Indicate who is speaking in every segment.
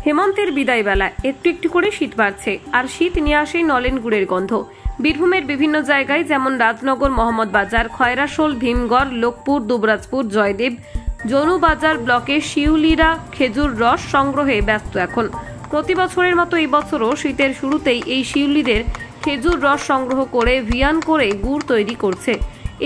Speaker 1: হেমন্তের বিদায় বেলায় একটু একটু করে শীত বাড়ছে, আর শীত নিয়ে আসে নলেন গুড়ের গন্ধ। বীরভূমের বিভিন্ন জায়গায় যেমন রাজনগর, মোহাম্মদবাজার, খয়রাশোল, ভীমগড়, লোকপুর, দুবরাজপুর, জয়দেব, জনুবাজার ব্লকে শিউলিরা খেজুর রস সংগ্রহে ব্যস্ত। এখন প্রতি বছরের মতো এই বছরও শীতের শুরুতেই এই শিউলিদের খেজুর রস সংগ্রহ করে ভিয়ান করে গুড় তৈরি করছে।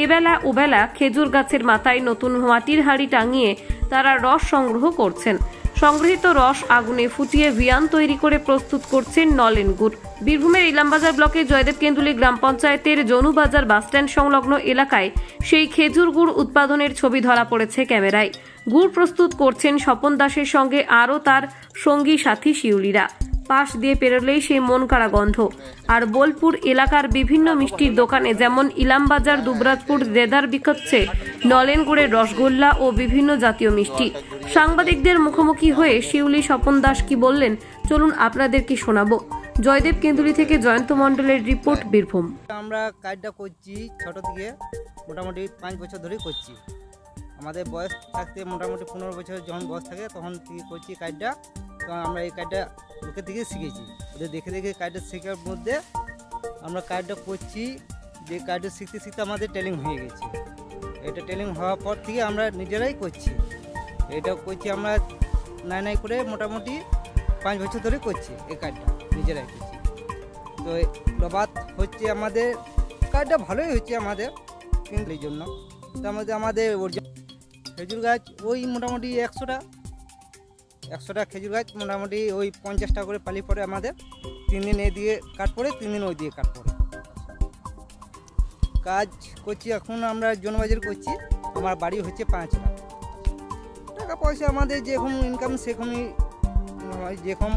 Speaker 1: এবেলা ওবেলা খেজুর গাছের মাথায় নতুন মাটির হাঁড়ি টাঙিয়ে তারা রস সংগ্রহ করছেন। সংগৃহীত রস আগুনে ফুটিয়ে ভিয়ান তৈরি করে প্রস্তুত করছেন নলেন গুড়। বীরভূমের ইলামবাজার ব্লকের জয়দেব কেন্দুলি গ্রাম পঞ্চায়েতের জনুবাজার বাসস্ট্যান্ড সংলগ্ন এলাকায় সেই খেজুর গুড় উৎপাদনের ছবি ধরা পড়েছে ক্যামেরায়। গুড় প্রস্তুত করছেন স্বপন দাসের সঙ্গে আরও তার সঙ্গী সাথী শিউলিরা। পাশ দিয়ে পেরোলেই সেই মন কাড়া গন্ধ। আর বোলপুর এলাকার বিভিন্ন মিষ্টির দোকানে যেমন ইলামবাজার, দুবরাজপুর দেদার বিকচ্ছে নলেন গুড়ের রসগোল্লা ও বিভিন্ন জাতীয় মিষ্টি। সাংবাদিকদের মুখোমুখি হয়ে শিউলি স্বপন দাস কি বললেন, চলুন আপনাদেরকে শোনাবো। জয়দেব কেন্দুলি থেকে জয়ন্ত মণ্ডলের রিপোর্ট, বীরভূম।
Speaker 2: আমরা কাজটা করছি ছোট থেকে, মোটামুটি 5 বছর ধরেই করছি। আমাদের বয়স থাকতে মোটামুটি 15 বছর যখন বয়স থাকে তখন থেকে করছি কাজটা। তো আমরা এই কাজটা লোকের থেকে শিখেছি, ওদের দেখে দেখে কাজটা শেখার মধ্যে আমরা কাজটা করছি। যে কাজটা শিখতে শিখতে আমাদের ট্রেনিং হয়ে গেছে। এটা ট্রেনিং হওয়ার পর থেকে আমরা নিজেরাই করছি। এটা করছি আমরা নাই করে মোটামুটি 5 বছর ধরে করছি এই কাজটা, নিজেরাই করছি। তো প্রবাদ হচ্ছে আমাদের কাজটা ভালোই হচ্ছে আমাদের কিন্তু এই জন্য। তার মধ্যে আমাদের খেজুর গাছ ওই মোটামুটি 100টা খেজুর গাছ মোটামুটি ওই 50 টাকা করে পালি পড়ে আমাদের। 3 দিন এই দিয়ে কাট পড়ে, 3 দিন ওই দিয়ে কাট পড়ে। কাজ করছি এখন আমরা জনবাজার করছি। আমার বাড়ি হচ্ছে 5 টাকা পয়সা আমাদের যেরকম ইনকাম সেরকমই হয়, যেরকম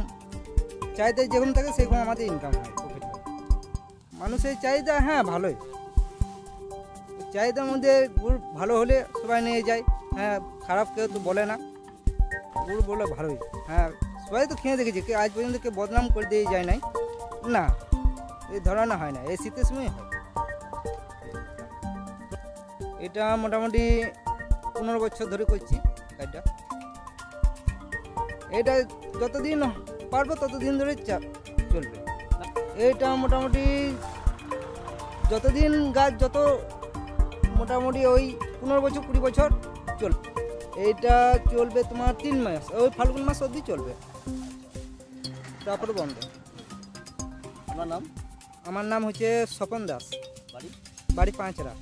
Speaker 2: চাহিদা যেরকম থাকে সেরকম আমাদের ইনকাম হয়, প্রফিট হয়। মানুষের চাহিদা হ্যাঁ ভালোই, চাহিদার মধ্যে গুড় ভালো হলে সবাই নিয়ে যায়। হ্যাঁ, খারাপ কেউ তো বলে না, গুড় বলে ভালোই। হ্যাঁ, সবাই তো খেয়ে দেখেছে, কেউ আজ পর্যন্ত কেউ বদনাম করে দিয়ে যায় নাই না, এই ধরনা হয় না, এই শীতের সময় হয়। এটা মোটামুটি 15 বছর ধরে করছি কাজটা। এটা যতদিন পারবো ততদিন ধরে চলবে। এটা মোটামুটি যতদিন গাছ যত মোটামুটি ওই 15 বছর 20 বছর চলবে। এইটা চলবে তোমার 3 মাস, ওই ফাল্গুন মাস অবধি চলবে, তারপরে বন্ধ।
Speaker 3: আমার নাম
Speaker 2: হচ্ছে স্বপন দাস, বাড়ি 5 রা।